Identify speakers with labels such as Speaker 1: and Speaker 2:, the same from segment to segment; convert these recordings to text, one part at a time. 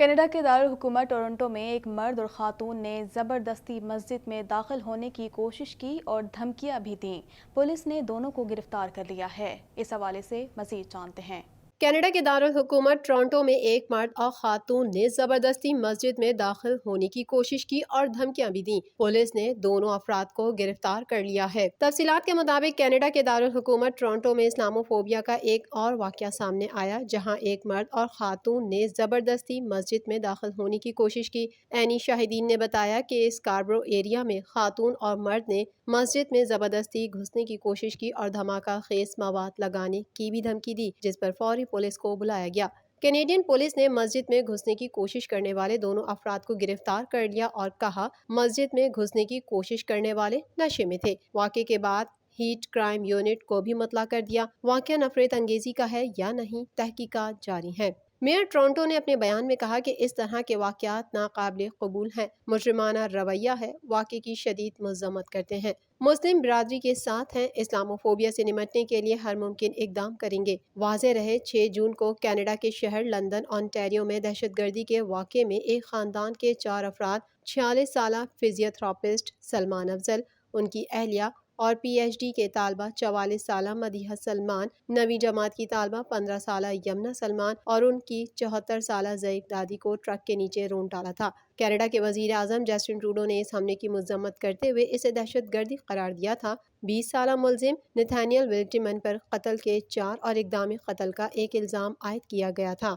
Speaker 1: Canada کے دارالحکومت Toronto میں ایک مرد اور خاتون نے زبردستی مسجد میں داخل ہونے کی کوشش کی اور دھمکیاں بھی دیں۔ پولیس نے دونوں کو گرفتار کر لیا ہے۔ اس حوالے سے مزید جانتے ہیں۔
Speaker 2: کینیڈا کے دارالحکومت ٹورنٹو میں ایک مرد اور خاتون نے زبردستی مسجد میں داخل ہونے کی کوشش کی اور دھمکیاں بھی دیں۔ پولیس نے دونوں افراد کو گرفتار کر لیا ہے۔ تفصیلات کے مطابق کینیڈا کے دارالحکومت ٹورنٹو میں اسلاموفوبیا کا ایک اور واقعہ سامنے آیا، جہاں ایک مرد اور خاتون نے زبردستی مسجد میں داخل ہونے کی کوشش کی۔ عینی شاہدین نے بتایا کہ اسکاربرو ایریا میں خاتون اور مرد نے مسجد میں زبردستی گھسنے کی کوشش کی اور دھماکہ خیز مواد لگانے کی بھی دھمکی دی، جس پر فوری پولیس کو بلایا گیا۔ کینیڈین پولیس نے مسجد میں گھسنے کی کوشش کرنے والے دونوں افراد کو گرفتار کر لیا اور کہا مسجد میں گھسنے کی کوشش کرنے والے نشے میں تھے۔ واقعے کے بعد ہیٹ کرائم یونٹ کو بھی مطلع کر دیا۔ واقعہ نفرت انگیزی کا ہے یا نہیں، تحقیقات جاری ہیں۔ میئر ٹورنٹو نے اپنے بیان میں کہا کہ اس طرح کے واقعات ناقابل قبول ہیں، مجرمانہ رویہ ہے، واقعے کی شدید مذمت کرتے ہیں، مسلم برادری کے ساتھ ہیں، اسلاموفوبیا سے نمٹنے کے لیے ہر ممکن اقدام کریں گے۔ واضح رہے 6 جون کو کینیڈا کے شہر لندن اونٹاریو میں دہشت گردی کے واقعے میں ایک خاندان کے 4 افراد 46 سالہ فزیوتھراپسٹ سلمان افضل، ان کی اہلیہ اور پی ایچ ڈی کے طالبہ 44 سالہ مدیحہ سلمان، 9ویں جماعت کی طالبہ 15 سالہ یمنا سلمان اور ان کی 74 سالہ ضعیف دادی کو ٹرک کے نیچے رونٹ ڈالا تھا۔ کینیڈا کے وزیر اعظم جسٹن ٹروڈو نے اس حملے کی مذمت کرتے ہوئے اسے دہشت گردی قرار دیا تھا۔ 20 سالہ ملزم نتھانیل ولیٹمن پر قتل کے 4 اور اقدام قتل کا ایک الزام عائد کیا گیا تھا۔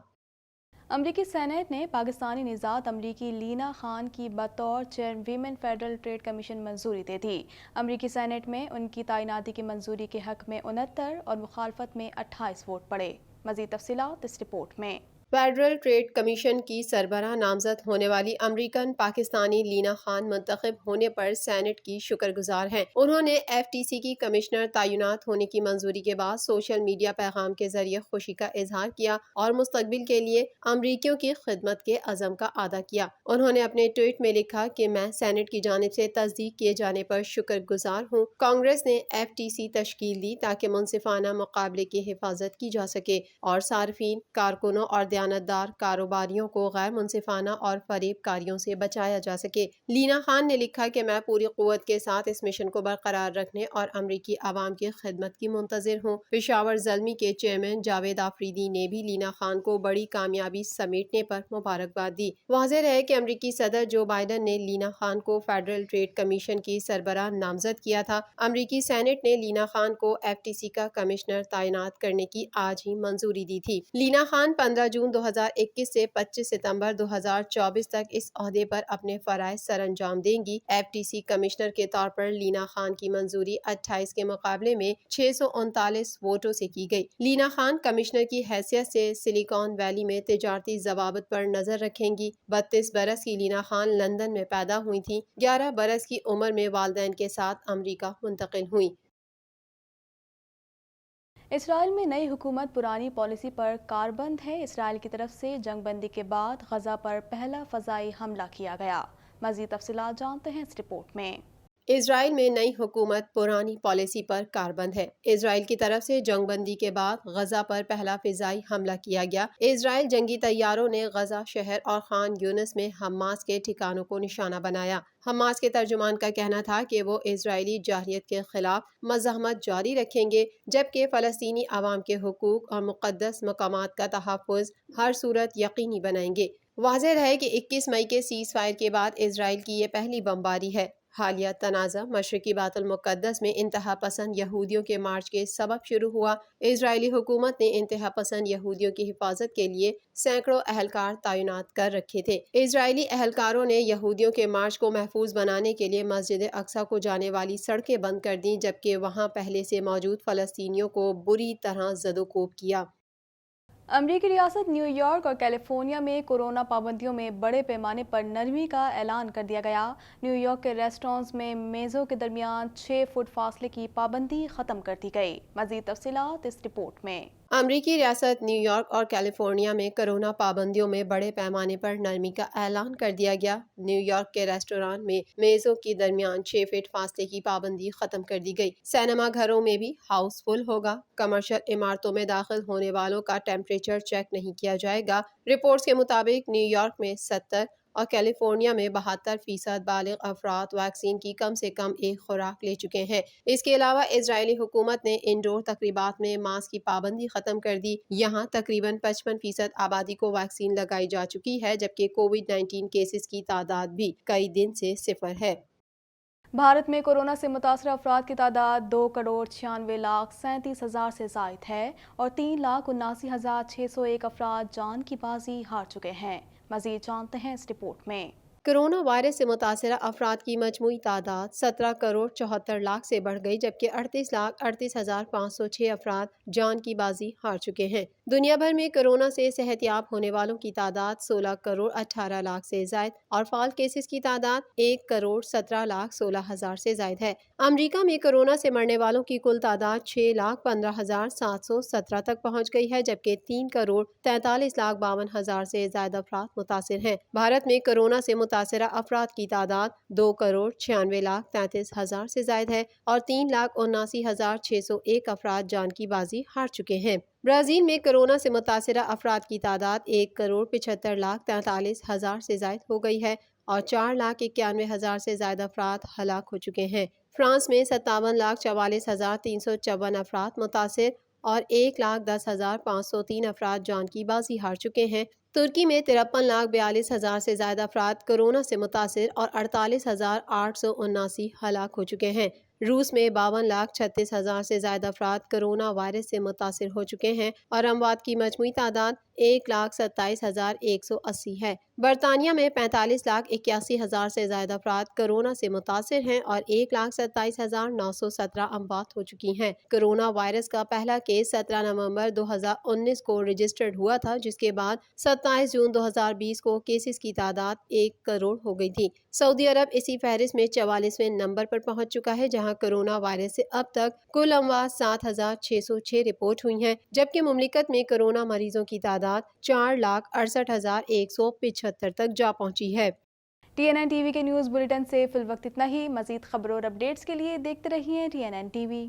Speaker 1: امریکی سینیٹ نے پاکستانی نژاد امریکی لینا خان کی بطور چیئرویمن فیڈرل ٹریڈ کمیشن منظوری دے دی۔ امریکی سینیٹ میں ان کی تعیناتی کی منظوری کے حق میں 69 اور مخالفت میں 28 ووٹ پڑے۔ مزید تفصیلات اس رپورٹ میں۔
Speaker 2: فیڈرل ٹریڈ کمیشن کی سربراہ نامزد ہونے والی امریکن پاکستانی لینا خان منتخب ہونے پر سینٹ کی شکر گزار ہیں۔ انہوں نے ایف ٹی سی کی کمشنر تعینات ہونے کی منظوری کے بعد سوشل میڈیا پیغام کے ذریعے خوشی کا اظہار کیا اور مستقبل کے لیے امریکیوں کی خدمت کے عزم کا اعادہ کیا۔ انہوں نے اپنے ٹویٹ میں لکھا کہ میں سینٹ کی جانب سے تصدیق کیے جانے پر شکر گزار ہوں۔ کانگریس نے ایف ٹی سی تشکیل دی تاکہ منصفانہ مقابلے کی حفاظت کی جا سکے اور صارفین، کارکنوں اور دیانتدار کاروباریوں کو غیر منصفانہ اور فریب کاریوں سے بچایا جا سکے۔ لینا خان نے لکھا کہ میں پوری قوت کے ساتھ اس مشن کو برقرار رکھنے اور امریکی عوام کی خدمت کی منتظر ہوں۔ پشاور زلمی کے چیئرمین جاوید آفریدی نے بھی لینا خان کو بڑی کامیابی سمیٹنے پر مبارکباد دی۔ واضح رہے کہ امریکی صدر جو بائیڈن نے لینا خان کو فیڈرل ٹریڈ کمیشن کی سربراہ نامزد کیا تھا۔ امریکی سینٹ نے لینا خان کو ایف ٹی سی کا کمشنر تعینات کرنے کی آج ہی منظوری دی تھی۔ لینا خان 15 جون 2021 سے 25 ستمبر 2024 تک اس عہدے پر اپنے فرائض سر انجام دیں گی۔ ایف ٹی سی کمشنر کے طور پر لینا خان کی منظوری 28 کے مقابلے میں 639 ووٹوں سے کی گئی۔ لینا خان کمشنر کی حیثیت سے سلیکان ویلی میں تجارتی ضوابط پر نظر رکھیں گی۔ 32 برس کی لینا خان لندن میں پیدا ہوئی تھیں۔ 11 برس کی عمر میں والدین کے ساتھ امریکہ منتقل ہوئیں۔
Speaker 1: اسرائیل میں نئی حکومت پرانی پالیسی پر کاربند ہے۔ اسرائیل کی طرف سے جنگ بندی کے بعد غزہ پر پہلا فضائی حملہ کیا گیا۔ مزید تفصیلات جانتے ہیں اس رپورٹ میں۔
Speaker 2: اسرائیل میں نئی حکومت پرانی پالیسی پر کاربند ہے۔ اسرائیل کی طرف سے جنگ بندی کے بعد غزہ پر پہلا فضائی حملہ کیا گیا۔ اسرائیل جنگی طیاروں نے غزہ شہر اور خان یونس میں حماس کے ٹھکانوں کو نشانہ بنایا۔ حماس کے ترجمان کا کہنا تھا کہ وہ اسرائیلی جارحیت کے خلاف مزاحمت جاری رکھیں گے، جبکہ فلسطینی عوام کے حقوق اور مقدس مقامات کا تحفظ ہر صورت یقینی بنائیں گے۔ واضح رہے کہ 21 مئی کے سیز فائر کے بعد اسرائیل کی یہ پہلی بمباری ہے۔ حالیہ تنازع مشرقی بیت المقدس میں انتہا پسند یہودیوں کے مارچ کے سبب شروع ہوا۔ اسرائیلی حکومت نے انتہا پسند یہودیوں کی حفاظت کے لیے سینکڑوں اہلکار تعینات کر رکھے تھے۔ اسرائیلی اہلکاروں نے یہودیوں کے مارچ کو محفوظ بنانے کے لیے مسجد اقصی کو جانے والی سڑکیں بند کر دیں، جبکہ وہاں پہلے سے موجود فلسطینیوں کو بری طرح زد و کوب کیا۔
Speaker 1: امریکی ریاست نیو یارک اور کیلیفورنیا میں کورونا پابندیوں میں بڑے پیمانے پر نرمی کا اعلان کر دیا گیا۔ نیو یارک کے ریسٹورانٹس میں میزوں کے درمیان 6 فٹ فاصلے کی پابندی ختم کر دی گئی۔ مزید تفصیلات اس رپورٹ میں۔
Speaker 2: امریکی ریاست نیو یارک اور کیلیفورنیا میں کرونا پابندیوں میں بڑے پیمانے پر نرمی کا اعلان کر دیا گیا۔ نیو یارک کے ریسٹوران میں میزوں کے درمیان 6 فٹ فاصلے کی پابندی ختم کر دی گئی۔ سینما گھروں میں بھی ہاؤس فل ہوگا۔ کمرشل عمارتوں میں داخل ہونے والوں کا ٹیمپریچر چیک نہیں کیا جائے گا۔ رپورٹس کے مطابق نیو یارک میں 70 اور کیلیفورنیا میں 72% بالغ افراد ویکسین کی کم سے کم ایک خوراک لے چکے ہیں۔ اس کے علاوہ اسرائیلی حکومت نے انڈور تقریبات میں ماسک کی پابندی ختم کر دی۔ یہاں تقریباً 55% آبادی کو ویکسین لگائی جا چکی ہے، جبکہ کووڈ-19 کیسز کی تعداد بھی کئی دن سے 0 ہے۔
Speaker 1: بھارت میں کورونا سے متاثرہ افراد کی تعداد 2,96,37,000 سے زائد ہے اور 3,79,601 افراد جان کی بازی ہار چکے ہیں۔ مزید جانتے ہیں اس رپورٹ میں۔
Speaker 2: کرونا وائرس سے متاثرہ افراد کی مجموعی تعداد 17,74,00,000 سے بڑھ گئی، جبکہ 38,38,506 افراد جان کی بازی ہار چکے ہیں۔ دنیا بھر میں کرونا سے صحت یاب ہونے والوں کی تعداد 16,18,00,000 سے زائد اور فعال کیسز کی تعداد 1,17,16,000 سے زائد ہے۔ امریکہ میں کرونا سے مرنے والوں کی کل تعداد 6,15,717 تک پہنچ گئی ہے، جبکہ 3,43,52,000 سے زائد افراد متاثر ہیں۔ بھارت میں کرونا سے متاثرہ افراد کی تعداد 2,96,33,000 سے زائد ہے اور 3,79,601 افراد جان کی بازی ہار چکے ہیں۔ برازیل میں کرونا سے متاثرہ افراد کی تعداد 1,75,43,000 سے زائد ہو گئی ہے اور 4,91,000 سے زائد افراد ہلاک ہو چکے ہیں۔ فرانس میں 57,44,354 افراد متاثر اور 1,10,503 افراد جان کی بازی ہار چکے ہیں۔ ترکی میں 53,42,000 سے زائد افراد کرونا سے متاثر اور 48,879 ہلاک ہو چکے ہیں۔ روس میں 52,36,000 سے زائد افراد کرونا وائرس سے متاثر ہو چکے ہیں اور اموات کی مجموعی تعداد 1,27,180 ہے۔ برطانیہ میں 45,81,000 سے زائد افراد کرونا سے متاثر ہیں اور 1,27,917 اموات ہو چکی ہیں۔ کرونا وائرس کا پہلا کیس 17 نومبر 2019 کو رجسٹرڈ ہوا تھا، جس کے بعد 27 جون 2020 کو کیسز کی تعداد 1 کروڑ ہو گئی تھی۔ سعودی عرب اسی فہرست میں 44ویں نمبر پر پہنچ چکا ہے، جہاں کرونا وائرس سے اب تک کل اموات 7,606 رپورٹ ہوئی ہیں، جبکہ مملکت میں کرونا مریضوں کی تعداد 4,68,175 تک جا پہنچی ہے۔
Speaker 1: TNN ٹی وی کے نیوز بلیٹن سے فی الوقت اتنا ہی۔ مزید خبروں اور اپڈیٹس کے لیے دیکھتے رہیے TNN ٹی وی۔